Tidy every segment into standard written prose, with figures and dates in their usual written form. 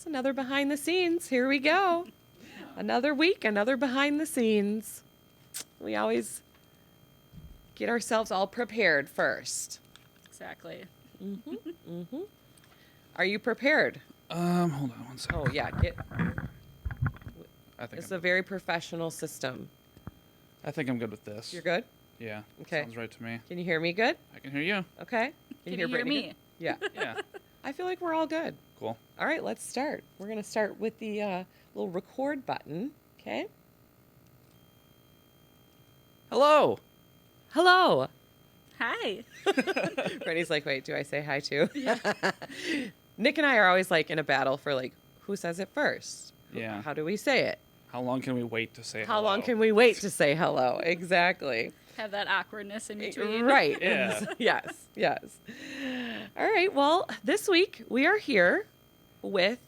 It's another behind the scenes. Here we go. Another week, another behind the scenes. We always get ourselves all prepared first. Exactly. Are you prepared? Hold on one second. Oh, yeah. I think It's a very professional system. I'm good with this. You're good? Yeah. Okay. Sounds right to me. Can you hear me good? I can hear you. Okay. Can you hear Brittany me? good? Yeah. Yeah. I feel like we're all good. Cool. All right, let's start. We're going to start with the little record button. Okay. Hello. Hello. Hi. Brittany's like, wait, do I say hi too? Yeah. Nick and I are always like in a battle for like, who says it first? Yeah. How do we say it? How long can we wait to say How hello? long can we wait to say hello? Exactly. Have that awkwardness in between. Right. Yeah. Yes. Yes. All right. Well, this week we are here with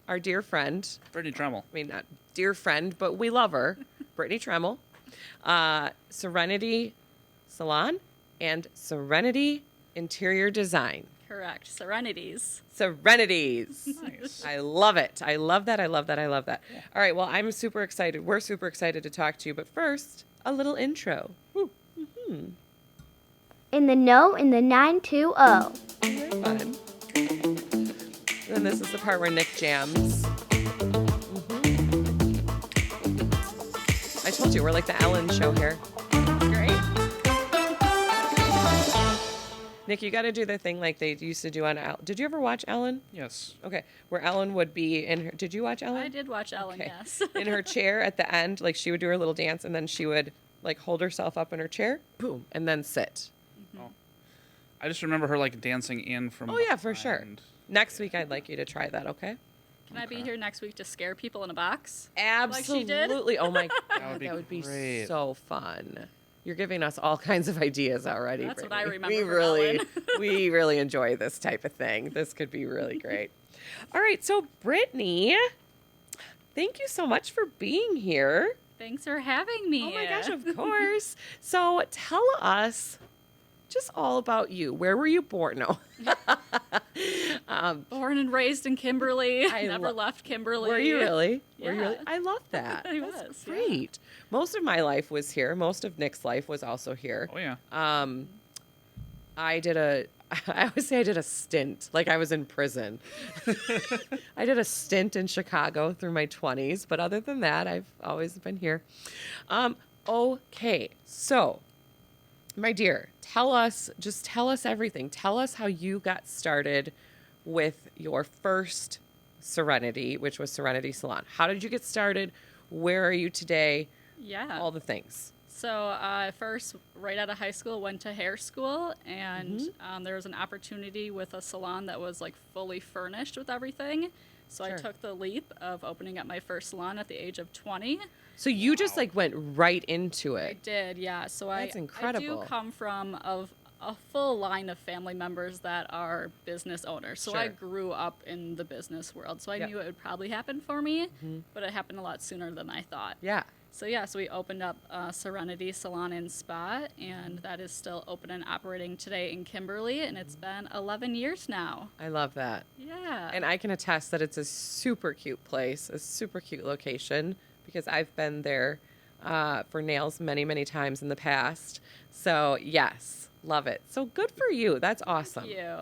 our dear friend. Brittany Treml. I mean, not dear friend, but we love her, Brittany Treml, Serenity Salon, and Serenity Interior Design. Correct. Serenities. Serenities. Nice. I love it. I love that. I love that. I love that. All right. Well, I'm super excited. We're super excited to talk to you. But first, a little intro. In the know in the 920. Very fun. And this is the part where Nick jams. I told you, we're like the Ellen show here. Great. Nick, you got to do the thing like they used to do on Did you ever watch Ellen? Yes. Okay. Where Ellen would be in her... Did you watch Ellen? I did watch Ellen, Okay. yes. In her chair at the end, like she would do her little dance and then she would like hold herself up in her chair, boom, and then sit. Oh. I just remember her like dancing in from. Oh, yeah, for sure. behind. Next week, I'd like you to try that, okay? Can I be here next week to scare people in a box? Absolutely. Like she did? Oh, my God. would be That would be great. so fun. You're giving us all kinds of ideas already. That's what Brittany. I remember We from really, Ellen. we really enjoy this type of thing. This could be really great. All right, so Brittany, thank you so much for being here. Thanks for having me. Oh my gosh, of course. So tell us just all about you. Where were you born? No. Born and raised in Kimberly. I Never left Kimberly. Were you really? Were you Yeah. really? I love that. I That's was, yeah. great. Most of my life was here. Most of Nick's life was also here. Oh yeah. I always say I did a stint, like I was in prison. I did a stint in Chicago through my 20s, but other than that, I've always been here. Okay, so, my dear, tell us everything. Tell us how you got started with your first Serenity, which was Serenity Salon. How did you get started? Where are you today? Yeah. All the things. So first, right out of high school, went to hair school, and there was an opportunity with a salon that was like fully furnished with everything. So Sure. I took the leap of opening up my first salon at the age of 20. So you just like went right into I it. did, yeah. So That's I incredible. do come from a full line of family members that are business owners. So I Sure. grew up in the business world. So I Yep. knew it would probably happen for me, but it happened a lot sooner than I thought. Yeah. So we opened up Serenity Salon and Spa, and that is still open and operating today in Kimberly, and it's been 11 years now. I love that. Yeah. And I can attest that it's a super cute place, a super cute location, because I've been there for nails many, many times in the past. So, yes, love it. So good for you. That's awesome. Thank you.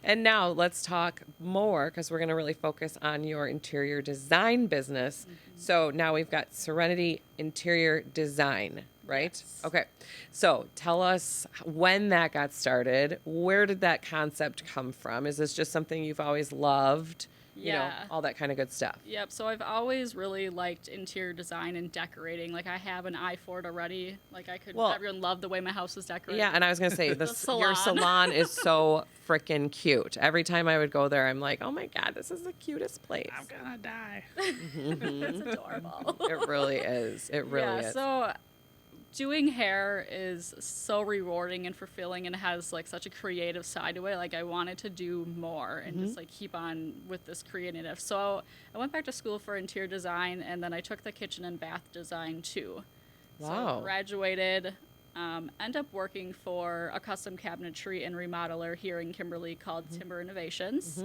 And now let's talk more, because we're going to really focus on your interior design business. So now we've got Serenity Interior Design, right? Yes. Okay. So tell us when that got started. Where did that concept come from? Is this just something you've always loved? You know, Yeah. all that kind of good stuff. Yep. So I've always really liked interior design and decorating. Like I have an eye for it already. Like everyone loved the way my house was decorated. Yeah, and I was going to say, your salon. salon is so freaking cute. Every time I would go there, I'm like, oh my God, this is the cutest place. I'm gonna die. It's adorable. It really is. It really is. So doing hair is so rewarding and fulfilling, and has like such a creative side to it. Like I wanted to do more and just like keep on with this creative. So I went back to school for interior design, and then I took the kitchen and bath design too. Wow. So graduated, end up working for a custom cabinetry and remodeler here in Kimberly called Timber Innovations.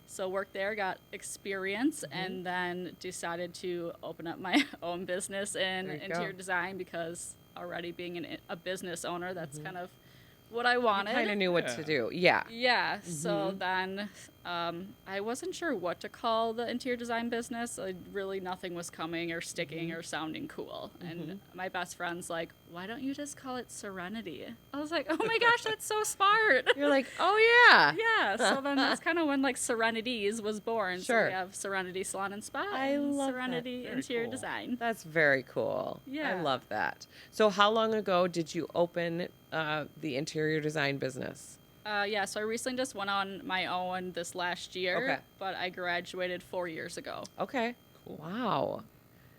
So worked there, got experience, and then decided to open up my own business in There you interior go. design because already being a business owner, that's kind of what I wanted. Kind of knew what to Yeah. do. Yeah. Yeah, so then I wasn't sure what to call the interior design business. Really, nothing was coming or sticking or sounding cool. And my best friend's like, why don't you just call it Serenity? I was like, oh my gosh, that's so smart. You're like, oh yeah. Yeah, so then that's kind of when like Serenities was born. So Sure. we have Serenity Salon and Spa I and love that. Serenity Very Interior cool. Design. That's very cool. I Yeah. love that. So how long ago did you open the interior design business? Yeah, so I recently just went on my own this last year, Okay. but I graduated 4 years ago. Okay. Wow.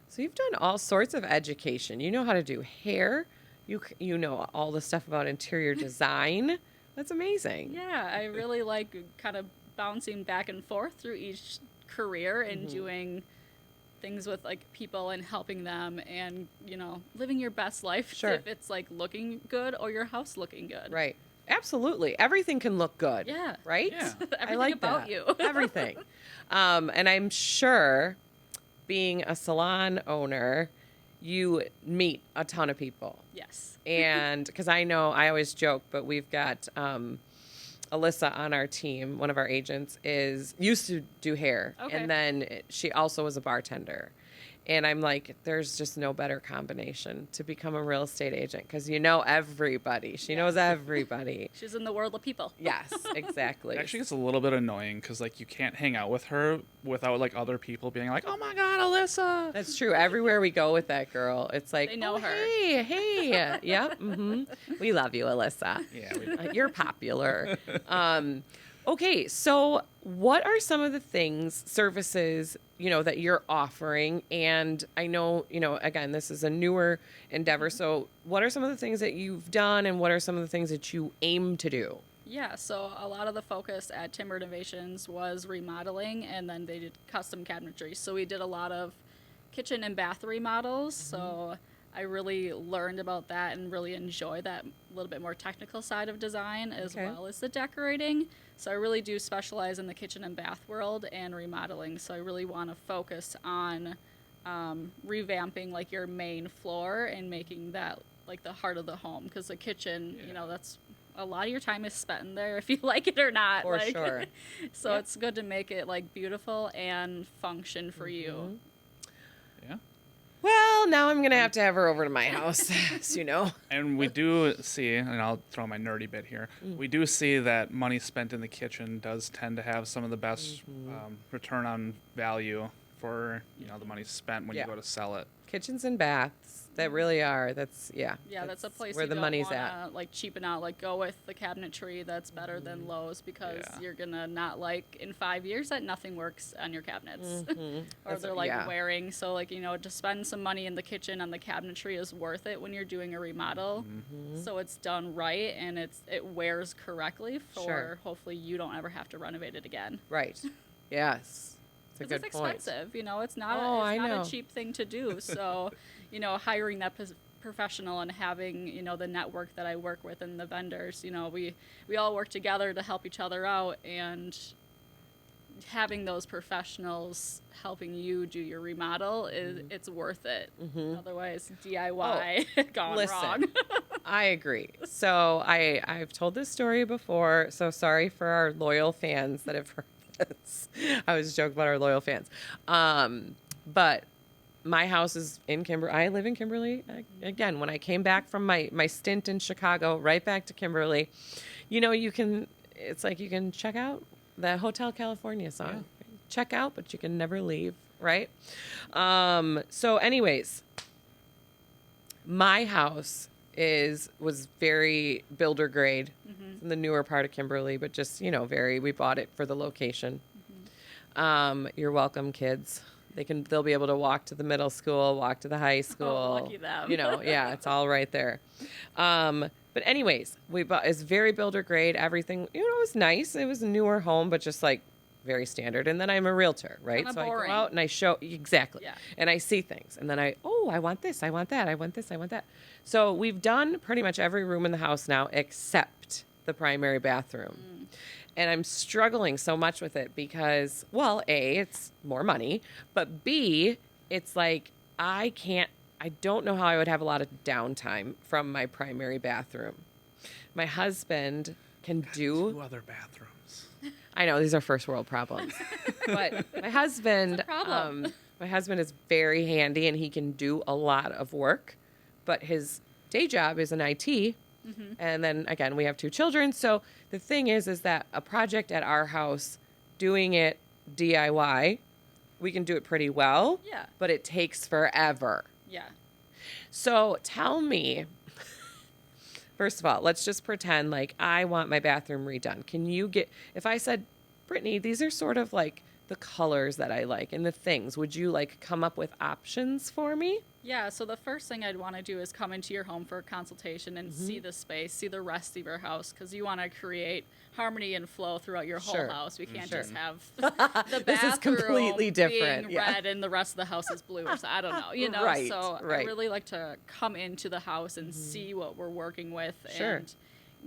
So you've done all sorts of education. You know how to do hair. You know all the stuff about interior design. That's amazing. Yeah, I really like kind of bouncing back and forth through each career and doing things with like people and helping them and, living your best life Sure. if it's like looking good or your house looking good. Right. Absolutely. Everything can look good. Yeah. Right? Yeah. I Everything like about that. you. Everything. And I'm sure being a salon owner, you meet a ton of people. Yes. And because I know, I always joke, but we've got Alyssa on our team, one of our agents, used to do hair. Okay. And then she also was a bartender. And I'm like, there's just no better combination to become a real estate agent because you know everybody. She knows everybody. She's in the world of people. Yes, exactly. It actually gets a little bit annoying because like you can't hang out with her without like other people being like, "Oh my God, Alyssa!" That's true. Everywhere we go with that girl, it's like, They know oh, her. Hey. Yep. We love you, Alyssa. Yeah, You're popular. Okay, so what are some of the services, that you're offering? And I know, again, this is a newer endeavor. So what are some of the things that you've done and what are some of the things that you aim to do? Yeah, so a lot of the focus at Timber Innovations was remodeling, and then they did custom cabinetry. So we did a lot of kitchen and bath remodels. So I really learned about that and really enjoy that little bit more technical side of design as Okay. well as the decorating. So I really do specialize in the kitchen and bath world and remodeling. So I really want to focus on revamping like your main floor and making that like the heart of the home, because the kitchen, that's a lot of your time is spent in there if you like it or not. For sure. So Yep. it's good to make it like beautiful and function for you. yeah. Well, now I'm going to have her over to my house, as you know. And we do see, and I'll throw my nerdy bit here, we do see that money spent in the kitchen does tend to have some of the best return on value for, the money spent when Yeah. you go to sell it. Kitchens and baths, that really are. That's, Yeah, that's a place where you the don't money's wanna, at. like cheapen out. Like go with the cabinetry that's better than Lowe's, because Yeah. you're gonna not like in 5 years that nothing works on your cabinets, or That's- they're like yeah. wearing. So like to spend some money in the kitchen on the cabinetry is worth it when you're doing a remodel. So it's done right and it wears correctly for Sure. hopefully you don't ever have to renovate it again. Right. Yes. It's a 'Cause good it's point. expensive, it's not Oh, I not know. a cheap thing to do. So, hiring that professional and having the network that I work with and the vendors, we all work together to help each other out, and having those professionals helping you do your remodel is it's worth it. Otherwise, DIY gone Listen, wrong. I agree. So I've told this story before, so sorry for our loyal fans that have heard this. I was joking about our loyal fans. But my house is in Kimberly. I live in Kimberly. Again, when I came back from my stint in Chicago, right back to Kimberly, it's like you can check out the Hotel California song. Check out, but you can never leave, right? So anyways, my house was very builder grade. It's in the newer part of Kimberly, but just, we bought it for the location. You're welcome, kids. They'll be able to walk to the middle school, walk to the high school. lucky them. Yeah, it's all right there. But anyways, it's very builder grade. Everything, it was nice. It was a newer home, but just like very standard. And then I'm a realtor, right? Kinda So boring. I go out and I show exactly. Yeah. And I see things. And then I want this, I want that, I want this, I want that. So we've done pretty much every room in the house now except the primary bathroom. And I'm struggling so much with it because, well, A, it's more money, but B, it's like I don't know how I would have a lot of downtime from my primary bathroom. My husband can do. 2 other bathrooms. I know these are first world problems, but my husband, problem. my husband is very handy and he can do a lot of work, but his day job is in IT. And then again, we have 2 children. So the thing is that a project at our house, doing it DIY, we can do it pretty well. Yeah. But it takes forever. Yeah. So tell me, first of all, let's just pretend like I want my bathroom redone. Can you if I said, Brittany, these are sort of like the colors that I like and the things, would you like come up with options for me? Yeah, so the first thing I'd want to do is come into your home for a consultation and see the space, see the rest of your house, because you want to create harmony and flow throughout your whole Sure. house. We can't Sure. just have the bathroom This is completely different, being yeah. red and the rest of the house is blue. Or so, I don't know, Right, So right. I really like to come into the house and see what we're working with Sure. and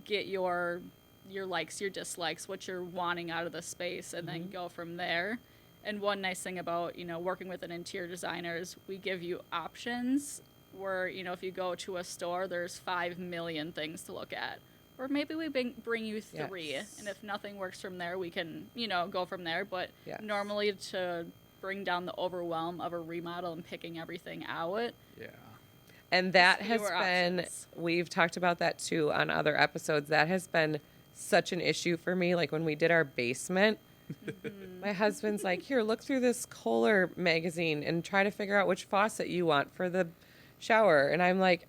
get your likes, your dislikes, what you're wanting out of the space, and then go from there. And one nice thing about, working with an interior designer is we give you options where, if you go to a store, there's 5 million things to look at. Or maybe we bring you 3. Yes. And if nothing works from there, we can, go from there. But Yes. normally to bring down the overwhelm of a remodel and picking everything out. Yeah. And that has fewer been, options. we've talked about that too on other episodes. That has been such an issue for me. Like when we did our basement, my husband's like, here, look through this Kohler magazine and try to figure out which faucet you want for the shower. And I'm like,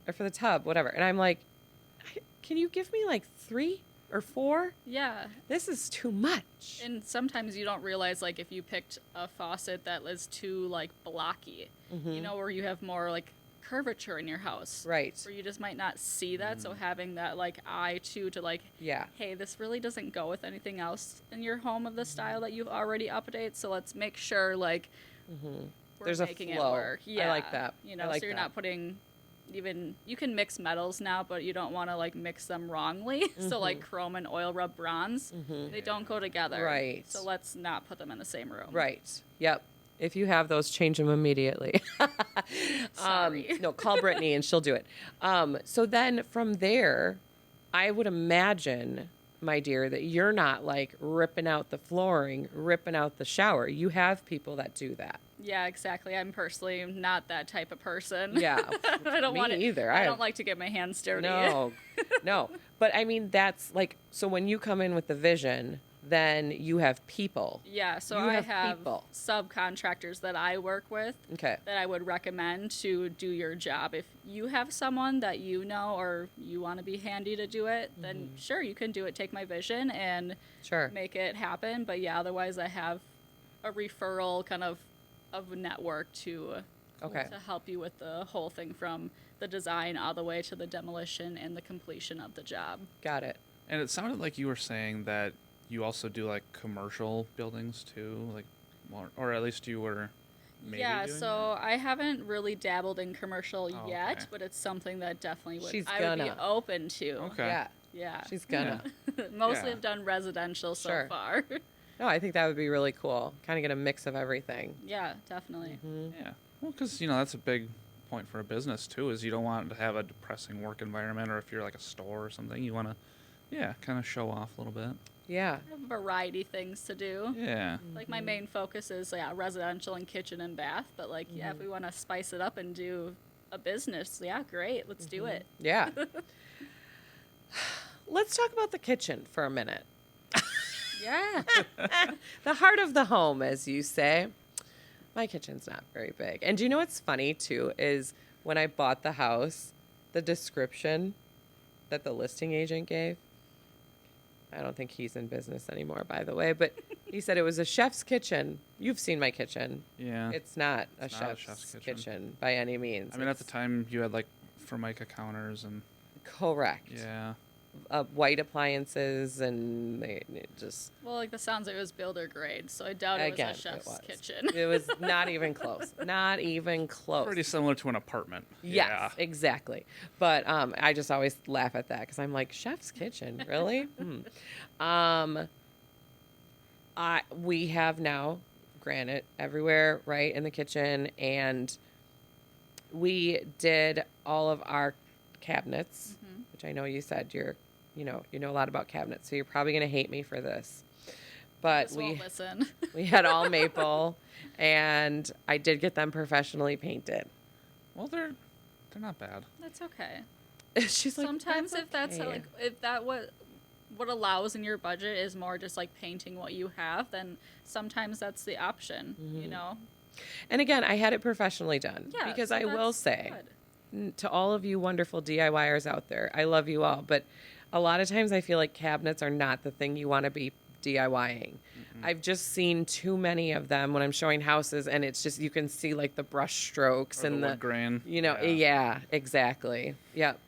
or for the tub, whatever. And I'm like, can you give me like 3 or 4? Yeah. This is too much. And sometimes you don't realize, like, if you picked a faucet that is too, like, blocky, where you have more, like, curvature in your house. Right. Where you just might not see that. So having that, like, eye, too, to, like, Yeah. hey, this really doesn't go with anything else in your home of the style that you've already updated. So let's make sure, like, we're There's a making flow. it work. I Yeah. like that. I like so you're that. not putting you can mix metals now, but you don't want to like mix them wrongly. So like chrome and oil rub bronze, they don't go together. Right. So let's not put them in the same room. Right. Yep. If you have those, change them immediately. Sorry. No, call Brittany and she'll do it. So then from there, I would imagine, my dear, that you're not like ripping out the flooring, ripping out the shower. You have people that do that. Yeah, exactly. I'm personally not that type of person. Yeah. I don't Me want it either. I don't like to get my hands dirty. No, no. But I mean, that's like, so when you come in with the vision, then you have people. Yeah, so You I have have people. subcontractors that I work with Okay. that I would recommend to do your job. If you have someone that you know or you want to be handy to do it, then sure, you can do it. Take my vision and Sure. make it happen. But yeah, otherwise I have a referral kind of network to Okay. to help you with the whole thing from the design all the way to the demolition and the completion of the job. Got it. And it sounded like you were saying that you also do like commercial buildings too, like, or at least you were. Maybe Yeah, doing so I haven't really dabbled in commercial Oh, yet, okay. but it's something that definitely would She's I would be gonna. open to. Okay. Yeah. Yeah. She's gonna. Mostly Yeah. I've done residential so Sure. far. No, I think that would be really cool. Kind of get a mix of everything. Yeah, definitely. Yeah. Well, because that's a big point for a business too. Is you don't want to have a depressing work environment, or if you're like a store or something, you want to, kind of show off a little bit. Yeah. I have a variety of things to do. Yeah. Like my main focus is residential and kitchen and bath, but like if we want to spice it up and do a business, great, let's do it. Yeah. Let's talk about the kitchen for a minute. Yeah. The heart of the home, as you say. My kitchen's not very big. And do you know what's funny, too, is when I bought the house, the description that the listing agent gave, I don't think he's in business anymore, by the way, but he said it was a chef's kitchen. You've seen my kitchen. Yeah. It's not a It's not a chef's, chef's kitchen. kitchen. by any means. I mean, at the It's time you had like Formica counters and correct. yeah. white appliances, and it just Well, like the sounds like it was builder grade, so I doubt it was again a chef's it was. kitchen. It was not even close. Not even close. Pretty similar to an apartment. Yes, Yeah. exactly. But I just always laugh at that because I'm like, chef's kitchen, really? We have now granite everywhere, right in the kitchen, and we did all of our cabinets, which I know you said you know a lot about cabinets, so you're probably gonna hate me for this. But Just won't listen. we had all maple, and I did get them professionally painted. Well, they're not bad. That's okay. She's like, Sometimes if that's okay." like if that what allows in your budget is more just like painting what you have, then sometimes that's the option, you know? And again, I had it professionally done. Yeah. Because so I will that's say, good. to all of you wonderful DIYers out there, I love you all. But a lot of times I feel like cabinets are not the thing you want to be DIYing. I've just seen too many of them when I'm showing houses, and it's just, you can see like the brush strokes Or and the wood grain. yeah, exactly. Yep.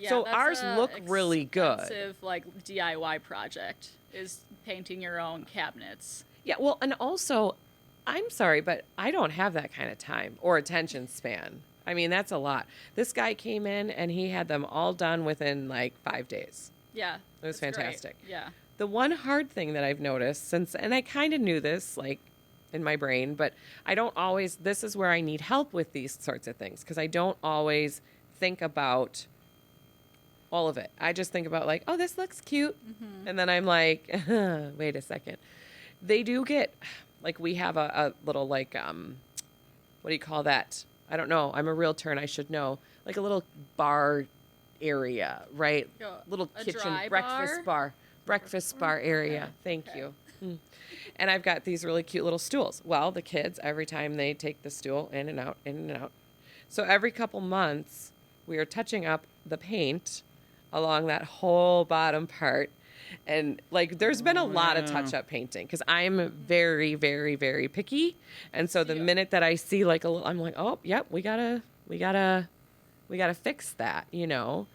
Yeah, So that's ours a look really good. expensive, like DIY project is painting your own cabinets. Yeah, well, and also, I'm sorry, but I don't have that kind of time or attention span. I mean, that's a lot. This guy came in and he had them all done within like 5 days. Yeah, It was that's great. fantastic. Yeah, The one hard thing that I've noticed and I kind of knew this, like in my brain, but I don't always, this is where I need help with these sorts of things because I don't always think about all of it. I just think about like, oh, this looks cute. And then I'm like, wait a second. They do get, like we have a little like, what do you call that? I don't know. I'm a realtor and I should know. Like a little bar area, right? Little a kitchen, dry breakfast bar. Breakfast bar area. Thank you. And I've got these really cute little stools. Well, the kids, every time they take the stool in and out, in and out. So every couple months, we are touching up the paint along that whole bottom part. And like, there's been a lot of touch up painting because I'm very, very, very picky. And so the minute that I see like a little, I'm like, oh, yep, we gotta fix that, you know?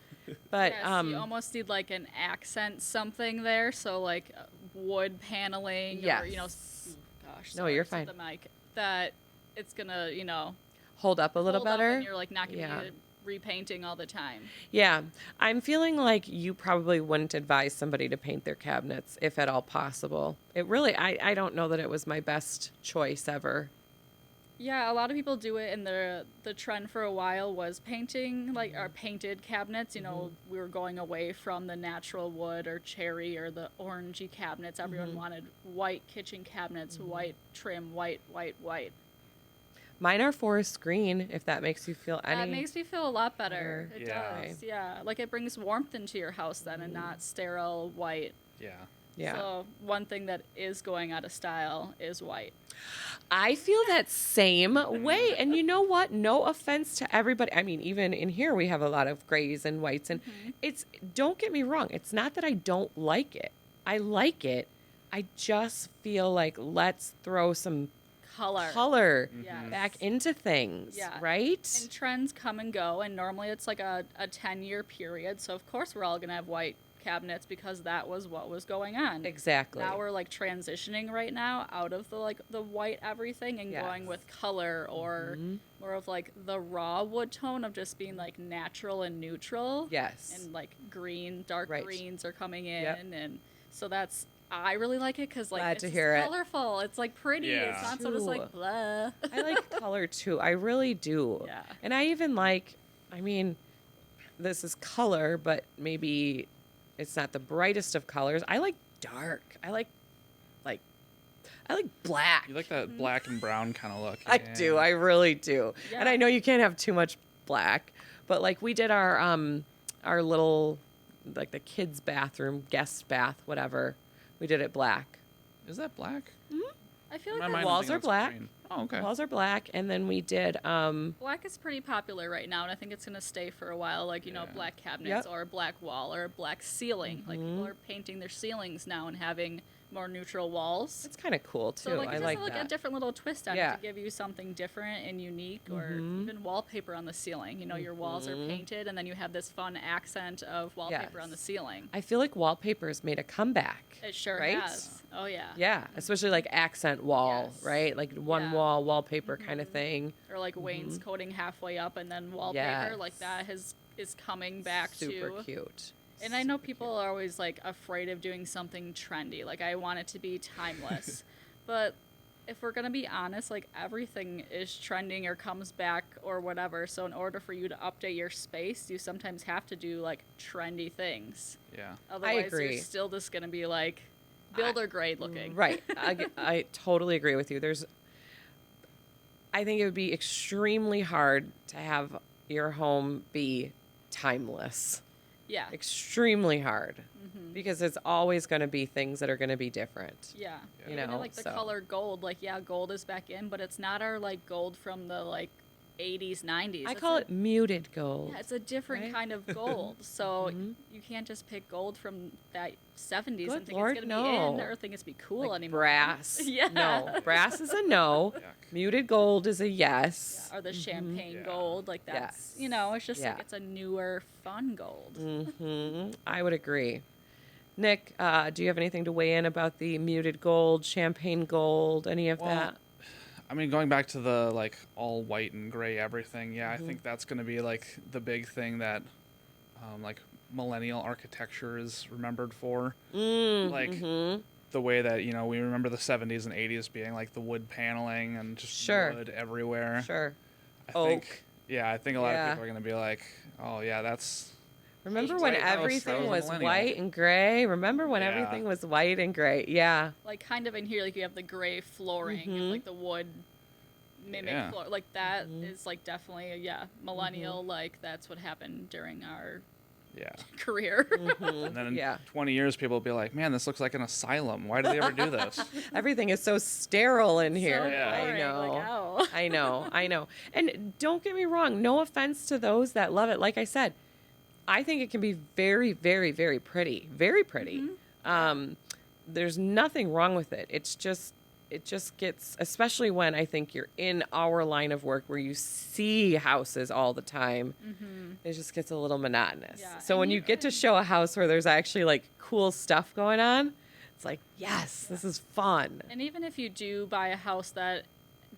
But, yes, you almost need like an accent something there. So like wood paneling or, you know, gosh, No, sorry, you're it's fine. The mic that it's gonna, you know, hold up a little hold up better. and you're like not gonna Yeah. be repainting all the time. Yeah, I'm feeling like you probably wouldn't advise somebody to paint their cabinets if at all possible. It really, I don't know that it was my best choice ever. Yeah, a lot of people do it, and the trend for a while was painting, like our painted cabinets. You know, we were going away from the natural wood or cherry or the orangey cabinets. Everyone wanted white kitchen cabinets, white trim, white. Mine are forest green, if that makes you feel any. That makes me feel a lot better. It Yeah. does, yeah. Like it brings warmth into your house then, and not sterile white. Yeah. Yeah. So one thing that is going out of style is white. I feel that same way. And you know what? No offense to everybody. I mean, even in here, we have a lot of grays and whites. And don't get me wrong. It's not that I don't like it. I like it. I just feel like let's throw some color Yes. back into things, Yeah. right? And trends come and go, and normally it's like a 10-year period. So of course we're all gonna have white cabinets because that was what was going on. Exactly. Now we're like transitioning right now out of the white everything and Yes. going with color or more of like the raw wood tone of just being like natural and neutral. Yes. And like dark Right. greens are coming in, Yep. and so I really like it because like Glad it's to just hear it. colorful. It's like pretty. Yeah. It's not so just like True. blah. I like color too. I really do. Yeah. And I even like, I mean, this is color, but maybe it's not the brightest of colors. I like dark. I like black. You like that black and brown kind of look. I do. I really do. Yeah. And I know you can't have too much black, but like we did our little, like the kids' bathroom, guest bath, whatever. We did it black. Is that black? I feel In like my that mind, I'm walls thinking are it's black. green. Oh, okay. Walls are black, and then we did Black is pretty popular right now, and I think it's gonna stay for a while. Like Yeah. black cabinets Yep. or a black wall or a black ceiling. Like people are painting their ceilings now and having more neutral walls. it's kind of cool too. So like I just like like that. a different little twist on Yeah. it to give you something different and unique, or even wallpaper on the ceiling. Your walls are painted, and then you have this fun accent of wallpaper on the Yes. ceiling. I feel like wallpaper's made a comeback. It sure right? has. Oh yeah. Yeah, especially like accent wall, Yes. right? Like one Yeah. wall wallpaper kind of thing. Or like wainscoting halfway up and then wallpaper, like Yes. that is coming back Super too. cute. And I know people are always like afraid of doing something trendy. Like I want it to be timeless. But if we're gonna be honest, like everything is trending or comes back or whatever. So in order for you to update your space, you sometimes have to do like trendy things. Yeah. Otherwise, agree. you're still just gonna be like builder grade looking. Right. I totally agree with you. I think it would be extremely hard to have your home be timeless. Yeah. Extremely hard. Because it's always going to be things that are going to be different. Yeah. You Even know, like the so. color gold, like gold is back in, but it's not our like gold from the like 80s, 90s. I It's call a- it muted gold. Yeah, it's a different right? kind of gold. So you can't just pick gold from that 70s Good and think Lord, it's going to be in no. or think it's be cool Like anymore. brass. Yeah. No. Brass is a no. Yuck. Muted gold is a yes. Or the champagne Yeah. gold, like that's, Yes. it's just Yeah. like it's a newer, fun gold. I would agree. Nick, do you have anything to weigh in about the muted gold, champagne gold, any of Well, that? I mean, going back to the like all white and gray everything, yeah, I think that's going to be like the big thing that like millennial architecture is remembered for. Like the way that, we remember the 70s and 80s being like the wood paneling and just Sure. wood everywhere. Sure. I think, Oak. yeah, I think a lot Yeah. of people are going to be like, oh, yeah, that's. Remember Those when White House, that everything was was millennial. white and gray? Remember when Yeah. everything was white and gray? Yeah. Like kind of in here, like you have the gray flooring and like the wood mimic Yeah. floor. Like that is like definitely, millennial. Like that's what happened during our Yeah. career. And then in Yeah. 20 years, people will be like, man, this looks like an asylum. Why did they ever do this? Everything is so sterile in here. Yeah. I boring, know. like, ow. I know. And don't get me wrong, no offense to those that love it. Like I said, I think it can be very, very, very pretty. Very pretty. There's nothing wrong with it. It just gets, especially when I think you're in our line of work where you see houses all the time, it just gets a little monotonous. Yeah, So and when you you get to show a house where there's actually like cool stuff going on, it's like, yes, this is fun. And even if you do buy a house that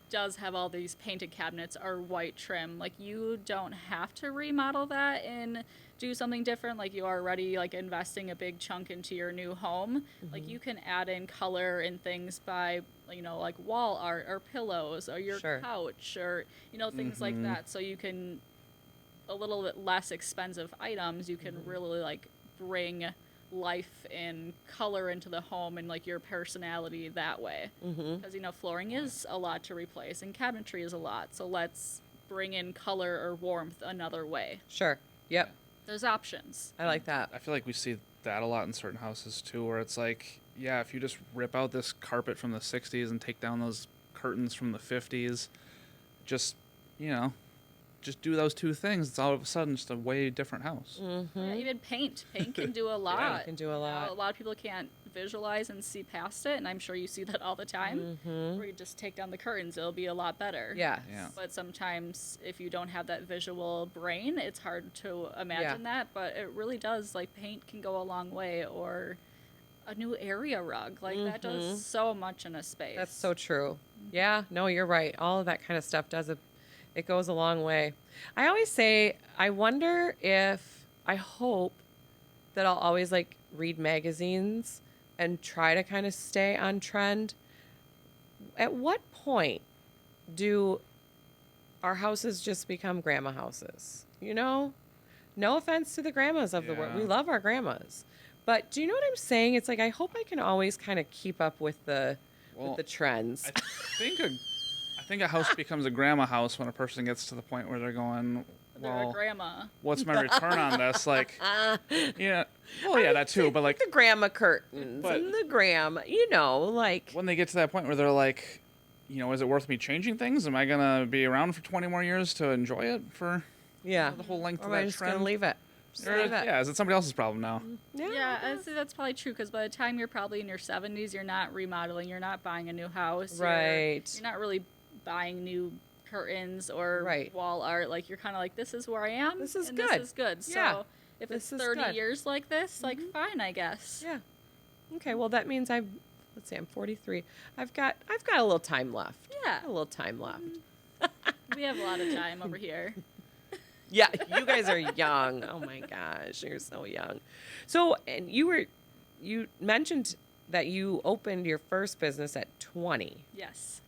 does have all these painted cabinets or white trim, like you don't have to remodel that and do something different. Like you are already like investing a big chunk into your new home. Like you can add in color and things by like wall art or pillows or your Sure. couch or things like that. So you can a little bit less expensive items. You can really like bring life and color into the home and like your personality that way, because flooring is a lot to replace and cabinetry is a lot, so let's bring in color or warmth another way. Sure. Yep. There's options. I like that. I feel like we see that a lot in certain houses too, where it's like, yeah, if you just rip out this carpet from the 60s and take down those curtains from the 50s, just, just do those two things, it's all of a sudden just a way different house. Yeah, even paint can do a lot. Yeah, it can do a lot. A lot of people can't visualize and see past it, and I'm sure you see that all the time, where you just take down the curtains, it'll be a lot better. Yeah. Yeah. But sometimes if you don't have that visual brain, it's hard to imagine that. But it really does, like paint can go a long way, or a new area rug. Like that does so much in a space. That's so true. Yeah, no, you're right. All of that kind of stuff it goes a long way. I always say, I hope that I'll always like read magazines and try to kind of stay on trend. At what point do our houses just become grandma houses? No offense to the grandmas of the world. We Yeah. love our grandmas. But do you know what I'm saying? It's like, I hope I can always kind of keep up with the trends. I think a house becomes a grandma house when a person gets to the point where they're going, They're a well, grandma. what's my return on this? Like, yeah, well, yeah, that too, but like the grandma curtains But- and the grandma, like when they get to that point where they're like, is it worth me changing things? Am I gonna be around for 20 more years to enjoy it for Yeah. the whole length Or of am I that just trend? gonna leave it? Just Or, leave it. yeah, is it somebody else's problem now? Yeah, I'd say that's probably true because by the time you're probably in your 70s, you're not remodeling, you're not buying a new house. Right. You're not really buying new curtains or Right. wall art. Like, you're kind of like, this is where I am. This is and good. This is good. Yeah. So if This it's is 30 good. years like this, like, fine, I guess. Yeah. Okay. Well, that means let's see, I'm 43. I've got a little time left. Yeah. A little time left. We have a lot of time over here. Yeah, you guys are young. Oh my gosh, you're so young. So, and you mentioned that you opened your first business at 20, Yes.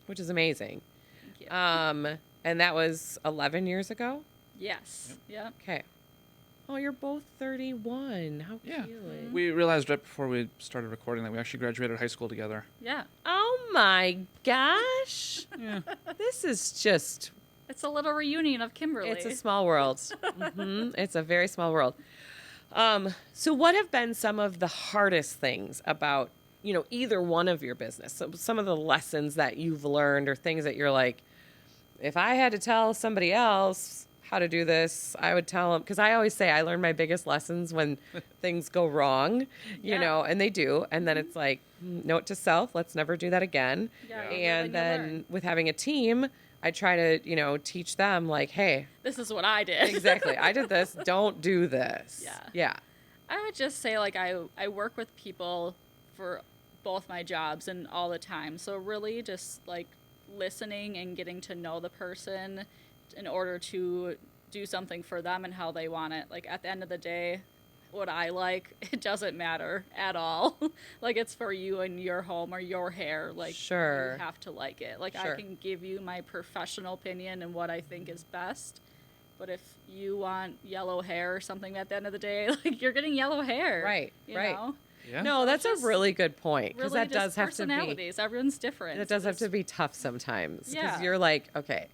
which is amazing. Thank you. And that was 11 years ago? Yes. Yep. Okay. Oh, you're both 31. How Yeah. cute. We realized right before we started recording that we actually graduated high school together. Yeah. Oh my gosh. Yeah. This is just, It's a little reunion of Kimberly. it's a small world. It's a very small world. So what have been some of the hardest things about, either one of your business? So some of the lessons that you've learned or things that you're like, if I had to tell somebody else how to do this, I would tell them, because I always say I learn my biggest lessons when things go wrong, Yeah. and they do. And then it's like, note to self, let's never do that again. Yeah, Yeah. you live And and you then learn. with having a team, I try to, teach them like, hey, This is what I did. exactly, I did this, don't do this. Yeah. Yeah. I would just say, like, I work with people for both my jobs and all the time. So really just, like, listening and getting to know the person in order to do something for them and how they want it. Like, at the end of the day, what I like, it doesn't matter at all. Like, it's for you and your home or your hair. Like, Sure. you have to like it. Like, Sure. I can give you my professional opinion and what I think is best. But if you want yellow hair or something at the end of the day, like, you're getting yellow hair. Right, You right. know? Yeah. No, that's a just really good point, because Really that just does have to be. personalities. Everyone's different. It So does have to just- be tough sometimes, because Yeah. you're like, okay,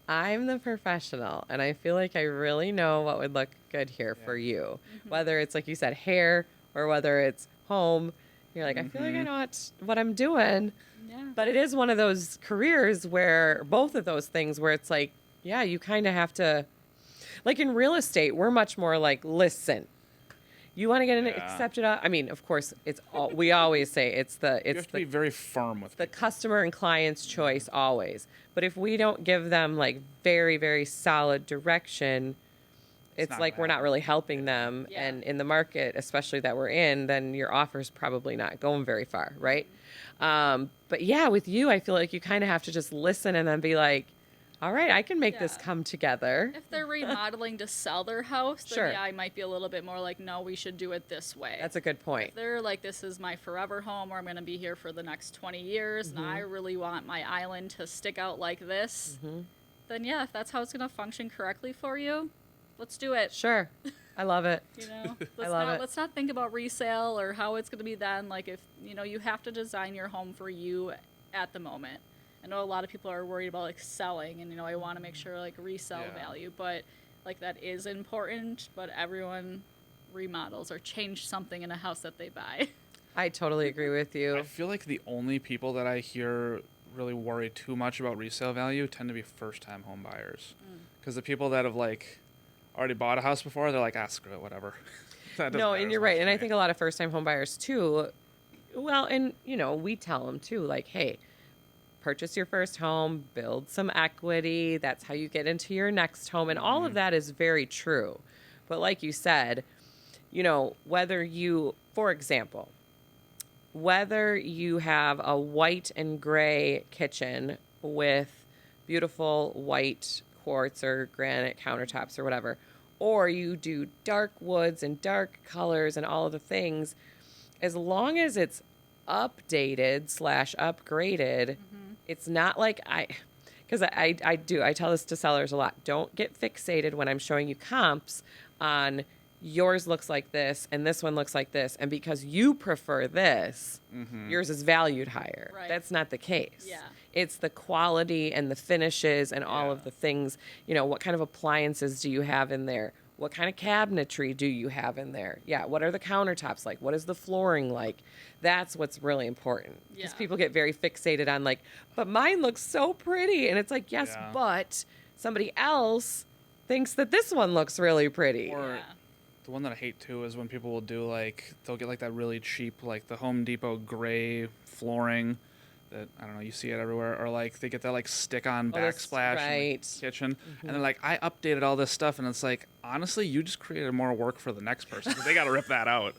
I'm the professional, and I feel like I really know what would look good here for you. Whether it's, like you said, hair, or whether it's home, you're like, I feel like I know what I'm doing. Yeah. But it is one of those careers where both of those things where it's like, yeah, you kind of have to, like in real estate, we're much more like, listen, you want to get an Yeah. accepted. I mean, of course, it's all, we always say it's You have to the be very firm with the people. customer and client's choice always. But if we don't give them like very, very solid direction, it's not like gonna we're not happen. really helping them. Yeah. And in the market, especially that we're in, then your offer's probably not going very far, right? But yeah, with you, I feel like you kind of have to just listen and then be like, all right, I can make this Yeah. come together. If they're remodeling to sell their house, then Sure. yeah, I might be a little bit more like, no, we should do it this way. That's a good point. If they're like, this is my forever home, or I'm going to be here for the next 20 years, and I really want my island to stick out like this, then yeah, if that's how it's going to function correctly for you, let's do it. Sure. I love it. You know, love it. let's not think about resale or how it's going to be then. Like, if you have to design your home for you at the moment. I know a lot of people are worried about like selling, and I want to make sure like resale Yeah. value, but like that is important. But everyone remodels or change something in a house that they buy. I totally agree with I you. feel like the only people that I hear really worry too much about resale value tend to be first-time home buyers. Because the people that have like already bought a house before, they're like, screw it, whatever. That doesn't No, matter and as you're much right. to And I me. think a lot of first time home buyers too, well, and we tell them too, like, hey, purchase your first home, build some equity. That's how you get into your next home. And all of that is very true. But like you said, whether you, for example, whether you have a white and gray kitchen with beautiful white quartz or granite countertops or whatever, or you do dark woods and dark colors and all of the things, as long as it's updated / upgraded, it's not like because I tell this to sellers a lot. Don't get fixated when I'm showing you comps on yours looks like this and this one looks like this, and because you prefer this, yours is valued higher. Right. That's not the case. Yeah. It's the quality and the finishes and all Yeah. of the things. What kind of appliances do you have in there? What kind of cabinetry do you have in there? Yeah. What are the countertops like? What is the flooring like? That's what's really important. Because Yeah. people get very fixated on like, but mine looks so pretty. And it's like, yes, Yeah. but somebody else thinks that this one looks really pretty. Or Yeah. the one that I hate too is when people will do like they'll get like that really cheap like the Home Depot gray flooring that I don't know, you see it everywhere, or like they get that like stick-on Oh, that's backsplash in right. the kitchen, and they're like, I updated all this stuff, and it's like, honestly, you just created more work for the next person 'cause they got to rip that out.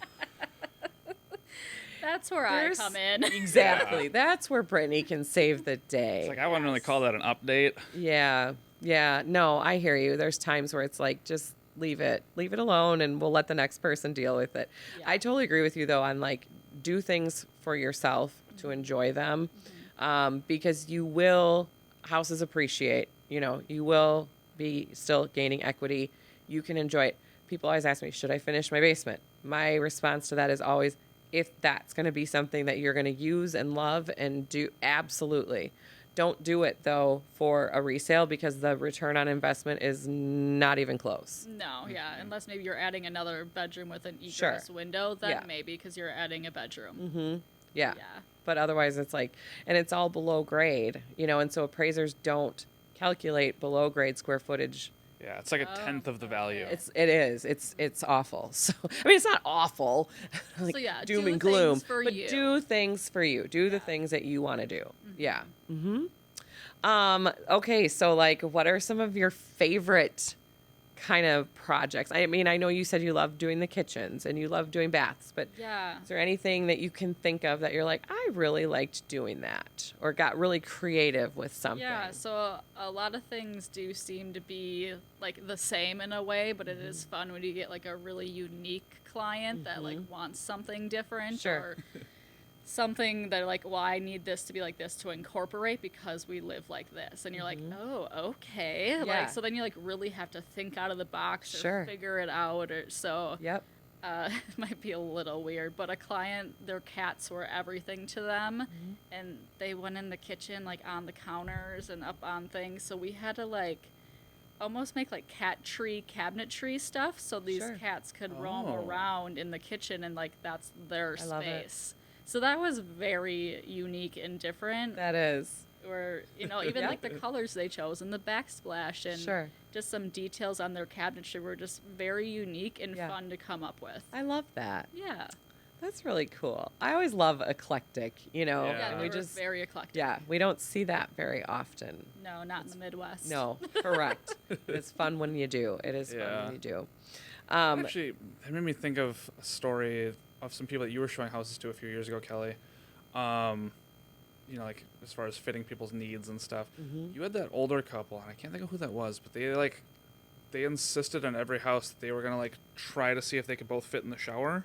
That's where There's- I come in. Exactly. That's where Brittany can save the day. It's like I wouldn't really call that an update. Yeah. Yeah. No, I hear you. There's times where it's like, just leave it alone and we'll let the next person deal with it. Yeah. I totally agree with you though on like do things for yourself to enjoy them. Because you will, houses appreciate, you will be still gaining equity. You can enjoy it. People always ask me, should I finish my basement? My response to that is always, if that's going to be something that you're going to use and love and do, absolutely. Don't do it though for a resale because the return on investment is not even close. No, yeah, unless maybe you're adding another bedroom with an Sure. egress window, then Yeah. maybe because you're adding a bedroom. Yeah. Yeah. But otherwise it's like, and it's all below grade, and so appraisers don't calculate below grade square footage. Yeah, it's like a tenth of the value. It's awful. So, I mean, it's not awful, like So, yeah, doom do and gloom, things for but you. do things for you. Do the things that you want to do. Yeah. Okay. So like, what are some of your favorite kind of projects? I mean, I know you said you love doing the kitchens and you love doing baths, but Yeah. is there anything that you can think of that you're like, I really liked doing that or got really creative with something? Yeah, so a lot of things do seem to be like the same in a way, but it is fun when you get like a really unique client that like wants something different Sure. or something that like, well, I need this to be like this to incorporate because we live like this. And you're like, oh, okay. Yeah. Like, so then you like really have to think out of the box or Sure. figure it out. Or so Yep. it might be a little weird, but a client, their cats were everything to them, and they went in the kitchen, like on the counters and up on things. So we had to like almost make like cat tree, cabinetry stuff, so these Sure. cats could roam Oh. around in the kitchen, and like that's their I love it. space. So that was very unique and different. That is. Or even Yeah. like the colors they chose and the backsplash and Sure. just some details on their cabinetry were just very unique and Yeah. fun to come up with. I love that. Yeah. That's really cool. I always love eclectic, Yeah. Yeah, and we we were just, very eclectic. yeah, we don't see that very often. No, not in the Midwest. No, correct. It's fun when you do. It is fun Yeah. when you do. Actually, that made me think of a story of some people that you were showing houses to a few years ago, Kelly. Like as far as fitting people's needs and stuff. You had that older couple, and I can't think of who that was, but they insisted on every house that they were gonna like try to see if they could both fit in the shower,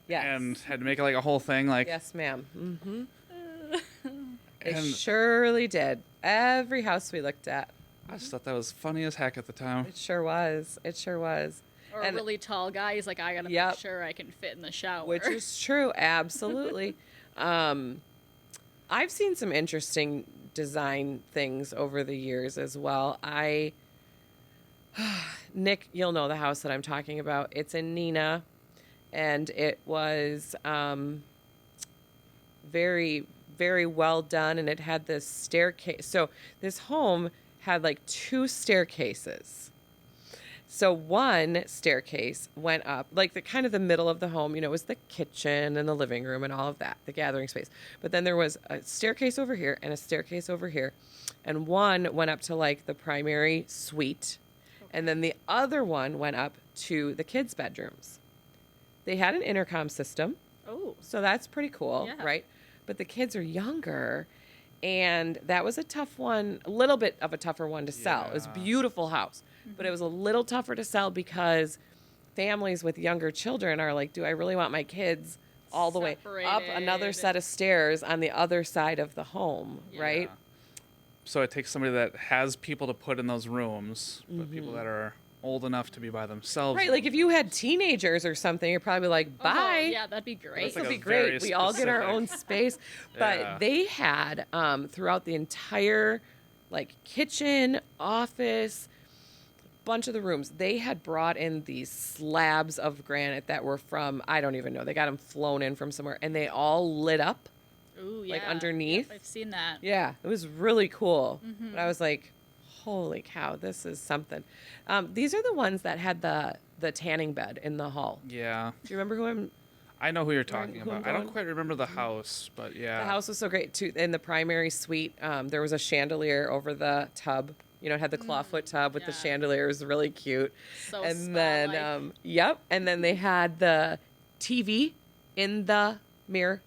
Yes. and had to make it like a whole thing. Like, Yes, ma'am. They and surely did. Every house we looked at. I just thought that was funny as heck at the time. It sure was. It sure was. Or And- a really tall guy. He's like, I gotta Yep. make sure I can fit in the shower. Which is true. Absolutely. I've seen some interesting design things over the years as well. Nick, you'll know the house that I'm talking about. It's in Neenah, and it was very, very well done, and it had this staircase. So this home had like 2 staircases. So one staircase went up, like the kind of the middle of the home, was the kitchen and the living room and all of that, the gathering space. But then there was a staircase over here and a staircase over here. And one went up to like the primary suite. And then the other one went up to the kids' bedrooms. They had an intercom system. Oh. So that's pretty cool, Yeah. right? But the kids are younger. And that was a tough one, a little bit of a tougher one to sell. It was a Yeah. beautiful house, but it was a little tougher to sell because families with younger children are like, do I really want my kids all the way up another Separated. set of stairs on the other side of the home, Yeah. right? So it takes somebody that has people to put in those rooms, but people that are old enough to be by themselves. Right, like if you had teenagers or something, you're probably like, bye. Oh, yeah, that'd be great. This That's will like be a very great. We all get our specific- own space. But Yeah. they had throughout the entire like kitchen, office, bunch of the rooms, they had brought in these slabs of granite that were from, I don't even know, they got them flown in from somewhere, and they all lit up. Ooh, yeah. Like, underneath? Yep, I've seen that. Yeah, it was really cool. But I was like, holy cow, this is something. These are the ones that had the tanning bed in the hall. Yeah. Do you remember who I'm... I know who you're talking who I'm about. I don't going? quite remember the house, but yeah. The house was so great, too. In the primary suite, there was a chandelier over the tub. You know, it had the clawfoot tub with the yeah. chandelier. It was really cute. So And spa-like. then, yep. And then they had the TV in the mirror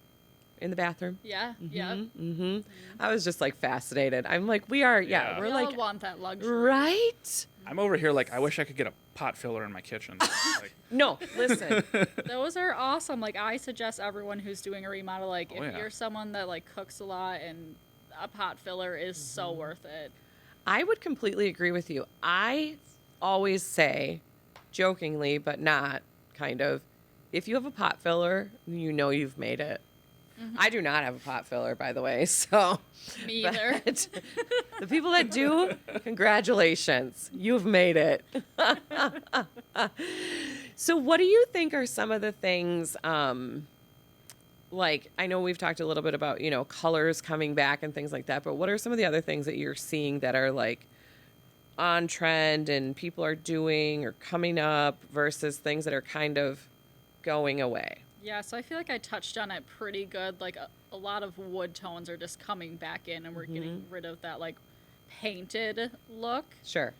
in the bathroom. Yeah, yeah. Mm-hmm. I was just like fascinated. I'm like, we are, Yeah. we're We like, all want that luxury. right? I'm over here like, I wish I could get a pot filler in my kitchen. Like, No, listen. Those are awesome. Like, I suggest everyone who's doing a remodel, like, Oh, if yeah. you're someone that, like, cooks a lot, and a pot filler is so worth it. I would completely agree with you. I always say, jokingly, but not, kind of, if you have a pot filler, you know you've made it. I do not have a pot filler, by the way, so. Me either. but the people that do, congratulations. You've made it. So what do you think are some of the things, like, I know we've talked a little bit about, you know, colors coming back and things like that, but what are some of the other things that you're seeing that are, like, on trend and people are doing or coming up versus things that are kind of going away? Yeah, so I feel like I touched on it pretty good. Like, a lot of wood tones are just coming back in, and we're getting rid of that, like, painted look. Sure.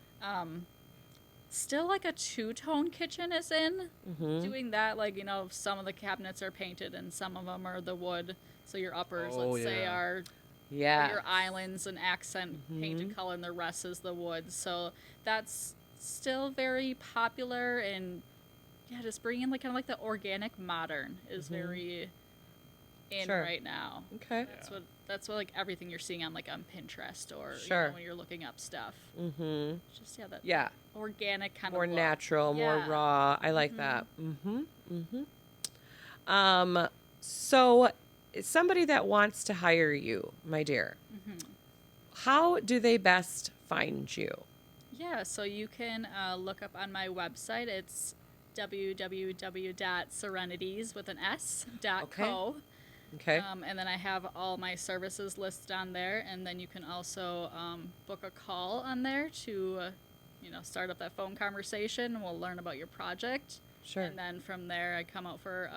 Still, like, a two-tone kitchen is in. Doing that, like, you know, some of the cabinets are painted and some of them are the wood. So your uppers, Oh, let's say, yeah. are Yeah. your islands and accent painted color, and the rest is the wood. So that's still very popular, and yeah, just bringing like kind of like the organic modern is very in Sure. right now. Okay. That's what like everything you're seeing on like on Pinterest or you Sure. know, when you're looking up stuff. Mm-hmm. Just that Yeah. organic kind More of look. natural, more Yeah. raw. I like that. So somebody that wants to hire you, my dear, how do they best find you? Yeah, so you can look up on my website. It's www.serenities with an s.co. Okay. And then I have all my services listed on there, and then you can also book a call on there to, start up that phone conversation, and we'll learn about your project. Sure. And then from there, I come out for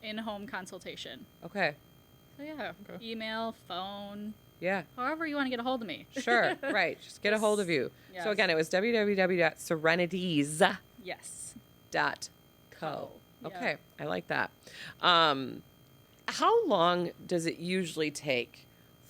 in-home consultation. Okay. So yeah, email, phone, Yeah. however you want to get a hold of me. Sure. Right. Just get a hold of you. Yes. So again, it was www.serenities.co. Yes. Okay. I like that. How long does it usually take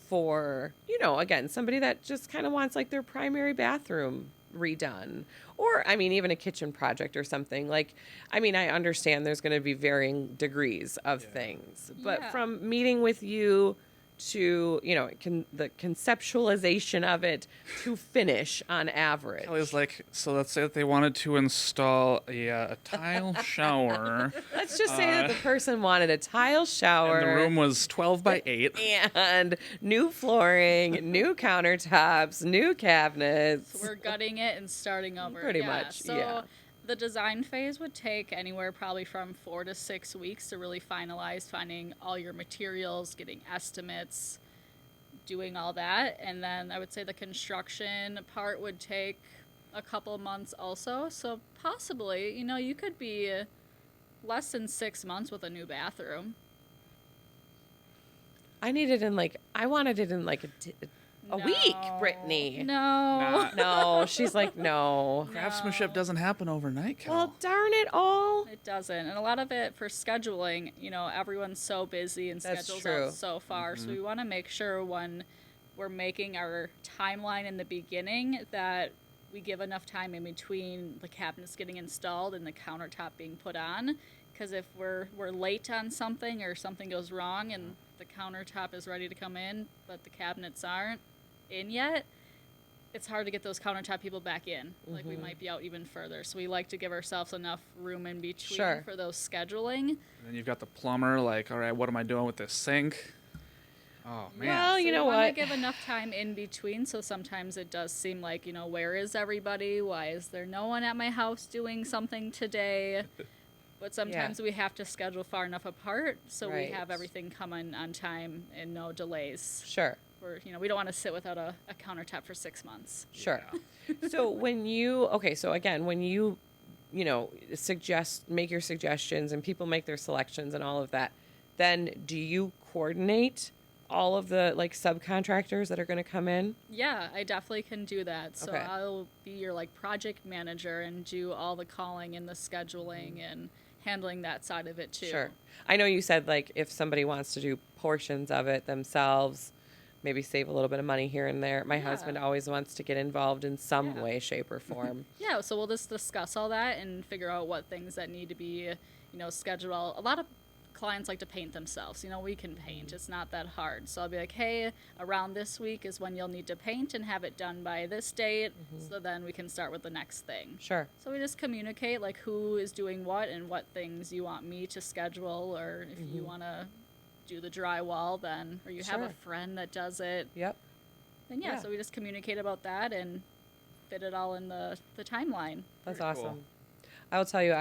for, again, somebody that just kind of wants like their primary bathroom redone, or even a kitchen project or something? Like, I understand there's going to be varying degrees of things, but Yeah. from meeting with you to, the conceptualization of it to finish on average. Kelly's like, so let's say that they wanted to install a tile shower. Let's just say that the person wanted a tile shower. And the room was 12 by 8. And new flooring, new countertops, new cabinets. We're gutting it and starting over. Pretty much, So yeah. the design phase would take anywhere probably from 4 to 6 weeks to really finalize finding all your materials, getting estimates, doing all that. And then I would say the construction part would take a couple months also. So possibly, you could be less than 6 months with a new bathroom. I wanted it in a week, No. Brittany. No. No, she's like, no. Craftsmanship doesn't happen overnight, Kel. Well, darn it all. It doesn't. And a lot of it for scheduling, everyone's so busy and That's schedules true. out so far. So we want to make sure when we're making our timeline in the beginning that we give enough time in between the cabinets getting installed and the countertop being put on. Because if we're late on something or something goes wrong and the countertop is ready to come in, but the cabinets aren't in yet, it's hard to get those countertop people back in. Like, we might be out even further. So we like to give ourselves enough room in between Sure. for those scheduling. And then you've got the plumber, like, all right, what am I doing with this sink? Oh man. Well, you so know we want what? to give enough time in between, so sometimes it does seem like, where is everybody? Why is there no one at my house doing something today? But sometimes we have to schedule far enough apart so we have Right. everything coming on time and no delays. Sure. We don't want to sit without a countertop for 6 months. Sure. So when you so again, when you make your suggestions and people make their selections and all of that, then do you coordinate all of the like subcontractors that are going to come in? Yeah, I definitely can do that. So Okay. I'll be your like project manager and do all the calling and the scheduling and handling that side of it too. Sure. I know you said like if somebody wants to do portions of it themselves, maybe save a little bit of money here and there. My husband always wants to get involved in some way, shape, or form. Yeah, so we'll just discuss all that and figure out what things that need to be, scheduled. A lot of clients like to paint themselves. We can paint. It's not that hard. So I'll be like, hey, around this week is when you'll need to paint and have it done by this date. So then we can start with the next thing. Sure. So we just communicate like who is doing what and what things you want me to schedule, or if you want to do the drywall then, or you have a Sure. friend that does it. Yep. Then Yeah. so we just communicate about that and fit it all in the timeline. That's Very awesome. cool. I will tell you,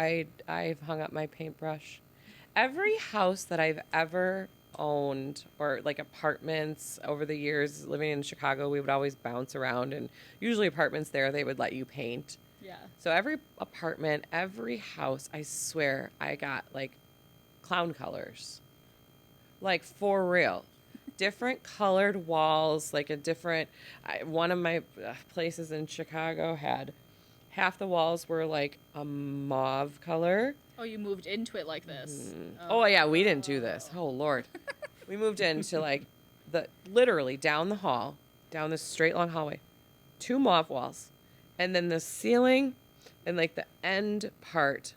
I've hung up my paintbrush. Every house that I've ever owned, or like apartments over the years living in Chicago, we would always bounce around, and usually apartments there, they would let you paint. Yeah. So every apartment, every house, I swear, I got like clown colors. Like for real. Different colored walls, like a different. One of my places in Chicago had half the walls were like a mauve color. Oh, you moved into it like this. Oh, yeah, we didn't do this. Oh, Lord. We moved into like literally down the hall, down this straight long hallway, 2 mauve walls. And then the ceiling and like the end part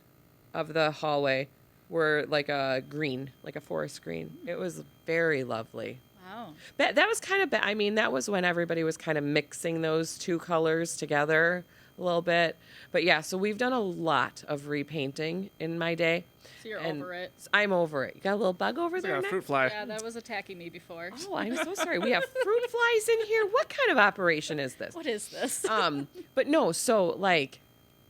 of the hallway were like a green, like a forest green. It was very lovely. Wow. But that was kind of, I mean, that was when everybody was kind of mixing those 2 colors together a little bit. But yeah, so we've done a lot of repainting in my day. So you're and over it. I'm over it. You got a little bug over It's there like a now? fruit fly. Yeah, that was attacking me before. Oh, I'm so sorry. We have fruit flies in here. What kind of operation is this? What is this? But no, so like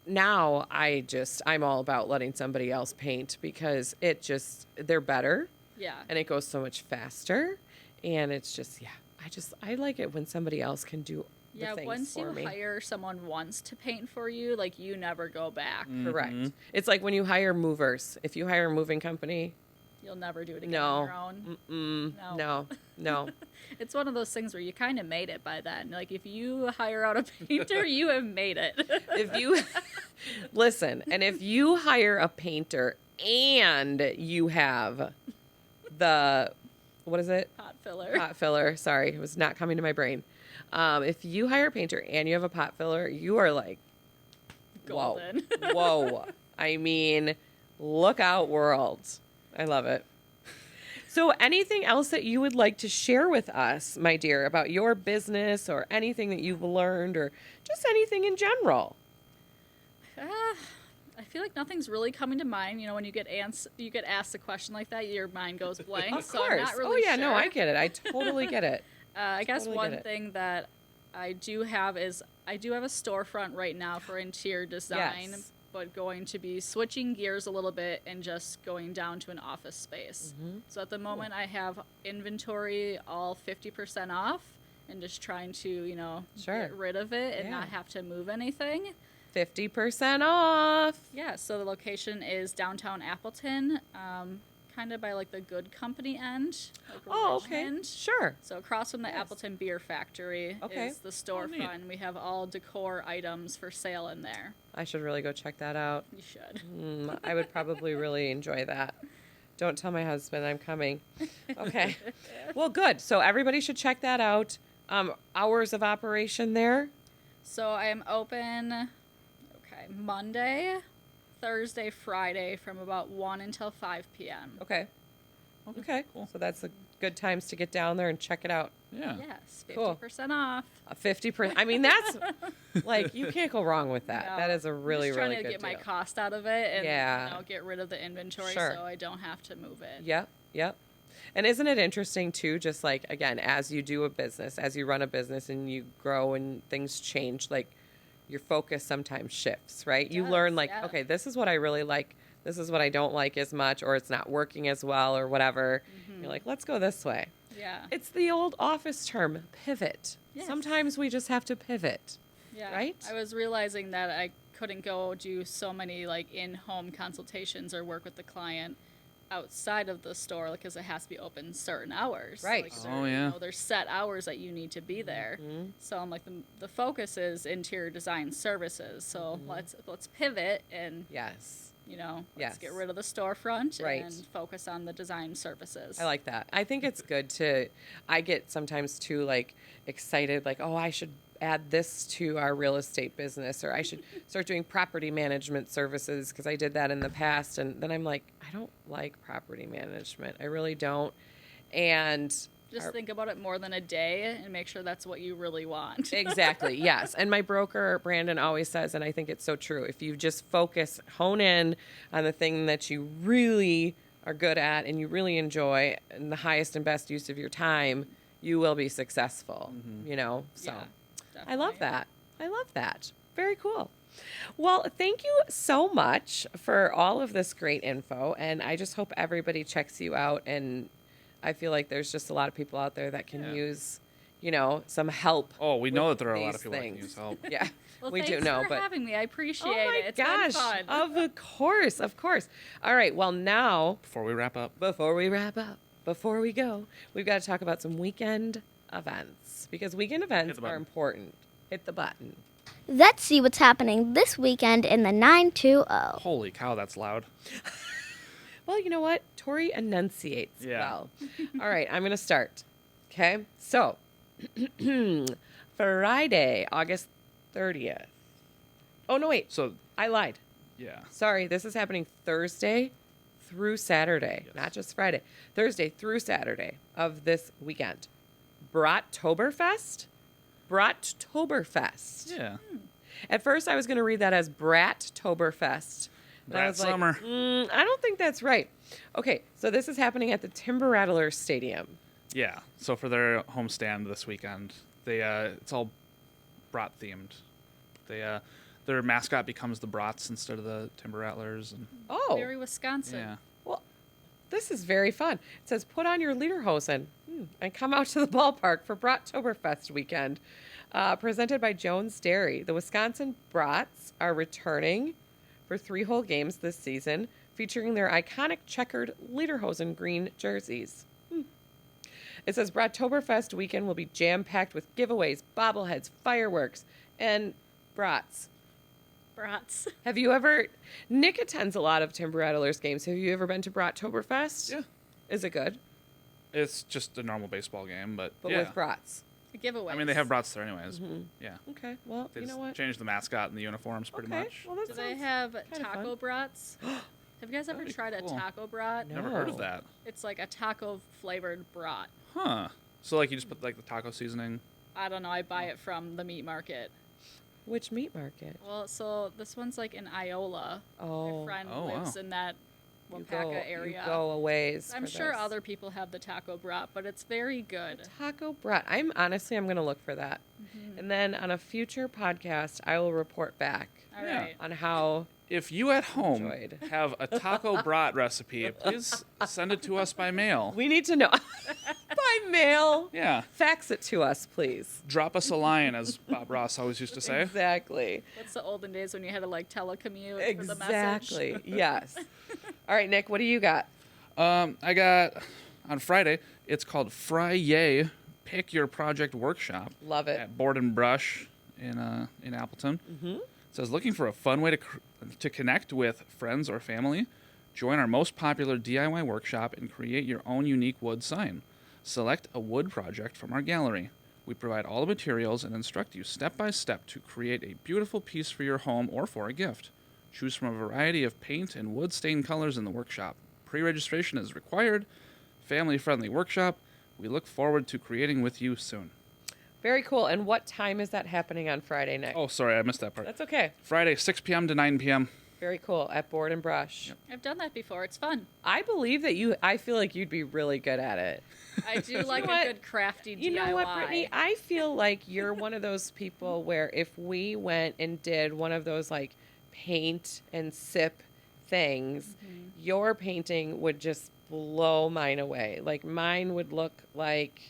now I'm all about letting somebody else paint because they're better Yeah. and it goes so much faster. And it's just, I like it when somebody else can do the Yeah, things once for you me. hire someone once to paint for you, like you never go back. Correct. It's like when you hire movers. If you hire a moving company, You'll never do it again on your own. no. It's one of those things where you kind of made it by then. Like if you hire out a painter, you have made it. If you listen, and if you hire a painter and you have the what is it? Pot filler. Pot filler. Sorry, it was not coming to my brain. If you hire a painter and you have a pot filler, you are like, Golden. whoa. I mean, look out, world. I love it. So anything else that you would like to share with us, my dear, about your business or anything that you've learned or just anything in general? I feel like nothing's really coming to mind. When you get asked a question like that, your mind goes blank. Of so course. I'm not really no, sure. I get it. I totally get it. I guess Totally one get it. thing that I do have is I do have a storefront right now for interior design, Yes. but going to be switching gears a little bit and just going down to an office space. So at the moment I have inventory all 50% off and just trying to, Sure. get rid of it and Yeah. not have to move anything. 50% off. Yeah, so the location is downtown Appleton, kind of by like the Good Company end. Like Oh, okay. Richmond. Sure. So across from the Yes. Appleton Beer Factory Okay. is the neat. storefront. We have all decor items for sale in there. I should really go check that out. You should. I would probably really enjoy that. Don't tell my husband I'm coming. Okay. Well, good. So everybody should check that out. Hours of operation there. So I am open, Monday, Thursday, Friday from about 1 until 5 p.m. Okay. Okay. Cool. So that's a good times to get down there and check it out. Yeah. Yes, Cool. 50% off. 50%. I mean, that's like, you can't go wrong with that. No, That is a really, I'm just trying really to good get my deal. cost out of it and Yeah. get rid of the inventory Sure. so I don't have to move it. Yep. And isn't it interesting too, just like, again, as you do a business, as you run a business and you grow and things change, like your focus sometimes shifts, right? You learn like, yeah. okay, this is what I really like. This is what I don't like as much, or it's not working as well or whatever. You're like, let's go this way. Yeah. It's the old office term, pivot. Yes. Sometimes we just have to pivot. Yeah. Right? I was realizing that I couldn't go do so many like in-home consultations or work with the client outside of the store because it has to be open certain hours. Right. Like, Oh, yeah. You know, there's set hours that you need to be there. So I'm like the focus is interior design services. So let's pivot and Yes. you know, Yes. let's get rid of the storefront Right. and focus on the design services. I like that. I think it's good I get sometimes too like excited, like, oh, I should add this to our real estate business, or I should start doing property management services because I did that in the past. And then I'm like, I don't like property management. I really don't. And Just think about it more than a day and make sure that's what you really want. exactly. Yes. And my broker, Brandon, always says, and I think it's so true, if you just hone in on the thing that you really are good at and you really enjoy and the highest and best use of your time, you will be successful, you know? So Yeah, I love definitely. that. I love that. Very cool. Well, thank you so much for all of this great info. And I just hope everybody checks you out. And I feel like there's just a lot of people out there that can use, you know, some help. Oh, we know with that there are a lot these of people that can things. use help. Yeah, Well, we thanks do know. for But having me. I appreciate oh my it. It's gosh, been fun. of course, of course. All right, well now, Before we wrap up, before we wrap up, before we go, we've got to talk about some weekend events because weekend events the are button. important. Hit the button. Let's see what's happening this weekend in the 920. holy cow, that's loud. Well, you know what? Tori enunciates Yeah. well. All right, I'm going to start. Okay, so Friday, August 30th. Oh, no, wait. So, I lied. yeah. Sorry, this is happening Thursday through Saturday, Yes. not just Friday. Thursday through Saturday of this weekend. Brattoberfest? Brattoberfest. Yeah. At first, I was going to read that as Brattoberfest. And I Brat was like, summer. I don't think that's right. Okay, so this is happening at the Timber Rattlers Stadium. Yeah. So for their homestand this weekend, they it's all brat themed. They their mascot becomes the brats instead of the Timber Rattlers, and Oh, Very Wisconsin. yeah. well, this is very fun. It says, put on your lederhosen and come out to the ballpark for Brattoberfest weekend. Presented by Jones Dairy. The Wisconsin Brats are returning for 3 whole games this season, featuring their iconic checkered lederhosen green jerseys. It says Brattoberfest weekend will be jam-packed with giveaways, bobbleheads, fireworks, and brats. Brats. Have you ever... Nick attends a lot of Timber Rattlers games. Have you ever been to Brattoberfest? Yeah. Is it good? It's just a normal baseball game, but But yeah. with brats. A giveaway. I mean, they have brats there anyways. Yeah. Okay, well, They you just know what? change the mascot and the uniforms pretty Okay, much. well, that Do they sounds have kinda taco fun. brats? Have you guys ever That'd be tried cool. a taco brat? No. Never heard of that. It's like a taco flavored brat. Huh. So like you just put like the taco seasoning. I don't know. I buy it from the meat market. Which meat market? Well, so this one's like in Iola. Oh, My friend Oh, lives wow. in that you go, Wapaka area. you go a ways. I'm for sure this. other people have the taco brat, but it's very good. Taco brat. I'm going to look for that. And then on a future podcast, I will report back All Yeah. right. on how. If you at home Enjoyed. have a taco brat recipe, please send it to us by mail. We need to know by mail. Yeah. Fax it to us, please. Drop us a line, as Bob Ross always used to say. Exactly. What's the olden days when you had to like telecommute for the message? Exactly. Yes. All right, Nick, what do you got? I got on Friday. It's called Friday Pick Your Project Workshop Love it. at Board and Brush in Appleton. Mm-hmm. It says looking for a fun way to connect with friends or family. Join our most popular DIY workshop and create your own unique wood sign. Select a wood project from our gallery. We provide all the materials and instruct you step by step to create a beautiful piece for your home or for a gift. Choose from a variety of paint and wood stain colors in the workshop. Pre-registration is required. Family-friendly workshop. We look forward to creating with you soon. Very cool. And what time is that happening on Friday, Nick? Oh, sorry, I missed that part. That's okay. Friday, 6 p.m. to 9 p.m. Very cool. At Board and Brush. Yep. I've done that before. It's fun. I believe that I feel like you'd be really good at it. I do like know what? a good crafty DIY. You know what, Brittany? I feel like you're one of those people where if we went and did one of those like paint and sip things, your painting would just blow mine away. Like mine would look like,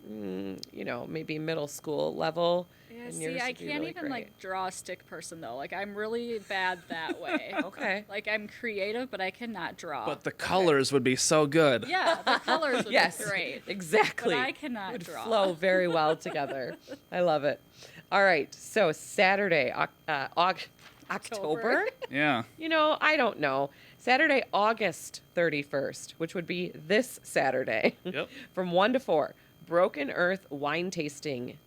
maybe middle school level. Yeah, and see, yours I would be can't really even great. like draw a stick person though. Like I'm really bad that way. Okay. Like I'm creative, but I cannot draw. But the colors would be so good. yeah, the colors would Yes, be great. exactly. But I cannot Would draw. flow very well together. I love it. All right, so Saturday, October. Yeah. I don't know. Saturday, August 31st, which would be this Saturday, Yep. from 1 to 4, Broken Earth wine tasting,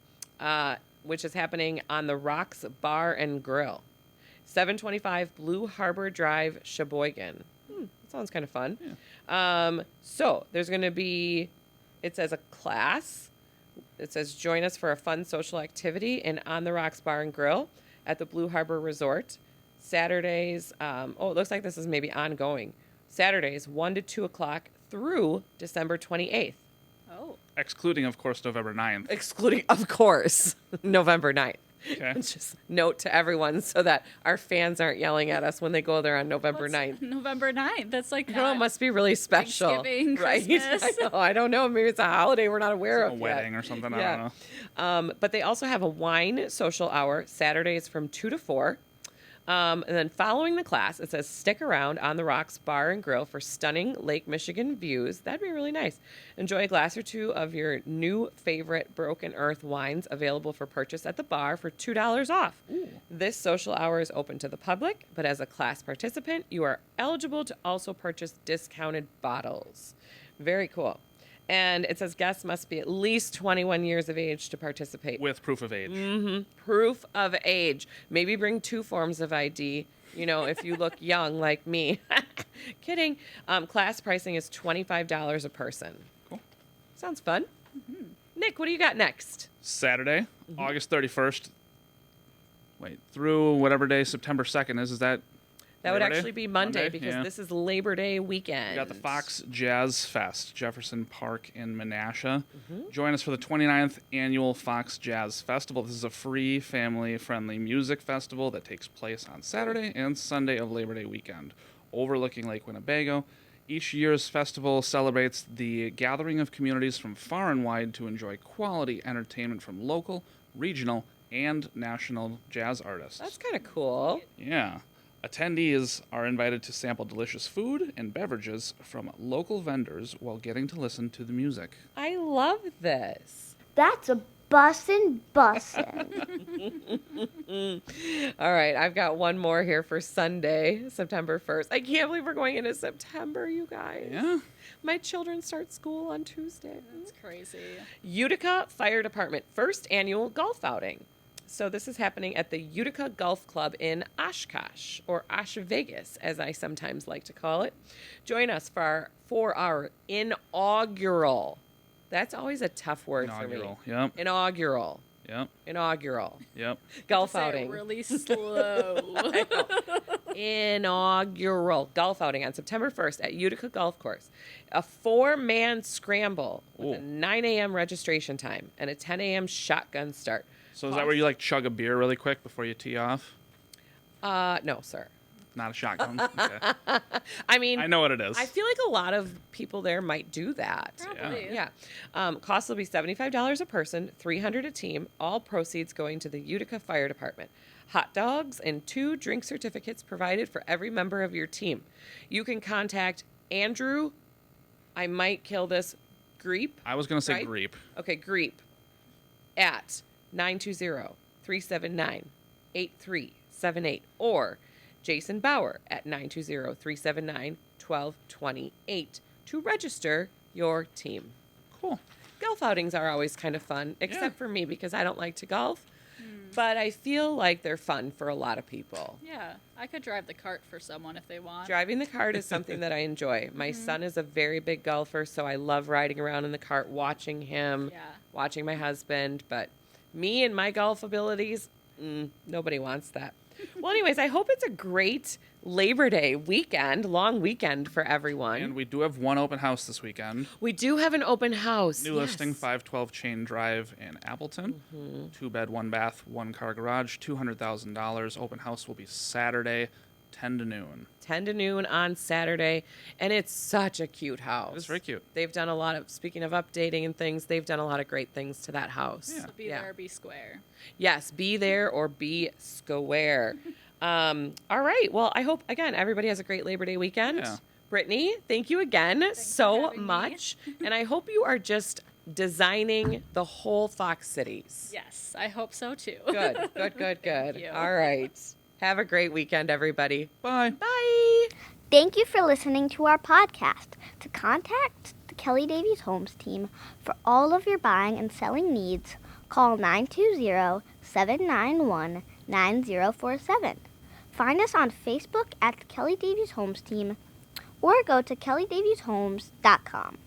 which is happening on the Rocks Bar and Grill, 725 Blue Harbor Drive, Sheboygan. That sounds kind of fun. Yeah. So there's going to be, it says a class. It says join us for a fun social activity and on the Rocks Bar and Grill at the Blue Harbor Resort. Saturdays, it looks like this is maybe ongoing. Saturdays, 1 to 2 o'clock through December 28th. Oh. Excluding, of course, November 9th. Excluding, of course, November 9th. Okay. It's just note to everyone so that our fans aren't yelling at us when they go there on November 9th. November 9th. That's like I don't know, it must be really special. Thanksgiving, right? Christmas. I don't know. Maybe it's a holiday we're not aware A of wedding yet. or something. Yeah. I don't know. But they also have a wine social hour Saturdays from 2 to 4. And then following the class, it says stick around on the Rocks Bar and Grill for stunning Lake Michigan views. That'd be really nice. Enjoy a glass or two of your new favorite Broken Earth wines available for purchase at the bar for $2 off. This social hour is open to the public, but as a class participant, you are eligible to also purchase discounted bottles. Very cool. And it says guests must be at least 21 years of age to participate. With proof of age. Proof of age. Maybe bring 2 forms of ID, if you look young like me. Kidding. Class pricing is $25 a person. Cool. Sounds fun. Nick, what do you got next? Saturday, August 31st. Wait, through whatever day September 2nd is that? That would Labor Day? actually be Monday because yeah. this is Labor Day weekend. We got the Fox Jazz Fest, Jefferson Park in Menasha. Join us for the 29th annual Fox Jazz Festival. This is a free, family-friendly music festival that takes place on Saturday and Sunday of Labor Day weekend, overlooking Lake Winnebago. Each year's festival celebrates the gathering of communities from far and wide to enjoy quality entertainment from local, regional, and national jazz artists. That's kind of cool. Yeah. Attendees are invited to sample delicious food and beverages from local vendors while getting to listen to the music. I love this. That's a bussin'. All right, I've got one more here for Sunday, September 1st. I can't believe we're going into September, you guys. Yeah. My children start school on Tuesday. That's crazy. Utica Fire Department first annual golf outing. So this is happening at the Utica Golf Club in Oshkosh, or Osh Vegas, as I sometimes like to call it. Join us for our inaugural. That's always a tough word Inaugural. for me. Yep. Inaugural. Yep. Inaugural. Yep. Golf Say it outing. really slow. Inaugural golf outing on September 1st at Utica Golf Course. A 4-man scramble with a Ooh. 9 a.m. registration time and a 10 a.m. shotgun start. So is that where you like chug a beer really quick before you tee off? No, sir. Not a shotgun. Okay. I mean, I know what it is. I feel like a lot of people there might do that. Probably. Yeah. Cost will be $75 a person, $300 a team, all proceeds going to the Utica Fire Department. Hot dogs and 2 drink certificates provided for every member of your team. You can contact Andrew, I might kill this, Greep. I was going to say right? Greep. Okay, Greep at 920-379-8378 or Jason Bauer at 920-379-1228 to register your team. Cool. Golf outings are always kind of fun, except for me because I don't like to golf. But I feel like they're fun for a lot of people. Yeah, I could drive the cart for someone if they want. Driving the cart is something that I enjoy. My son is a very big golfer, so I love riding around in the cart, watching him, Yeah. watching my husband. But me and my golf abilities, nobody wants that. Well, anyways, I hope it's a great Labor Day weekend, long weekend for everyone. And we do have one open house this weekend. We do have an open house. New listing, 512 Chain Drive in Appleton. 2-bed, 1-bath, 1-car garage, $200,000. Open house will be Saturday, 10 to noon. 10 to noon on Saturday, and it's such a cute house. It's very cute. They've done a lot of, speaking of updating and things, they've done a lot of great things to that house. Yeah. So be there or be square. Yes, be there or be square. All right. Well, I hope, again, everybody has a great Labor Day weekend. Yeah. Brittany, thank you again for so having me. much. And I hope you are just designing the whole Fox Cities. Yes, I hope so too. Good, good, good, good. you. All right. Have a great weekend, everybody. Bye. Bye. Thank you for listening to our podcast. To contact the Kelly Davies Homes team for all of your buying and selling needs, call 920-791-9047. Find us on Facebook at the Kelly Davies Homes team or go to kellydavieshomes.com.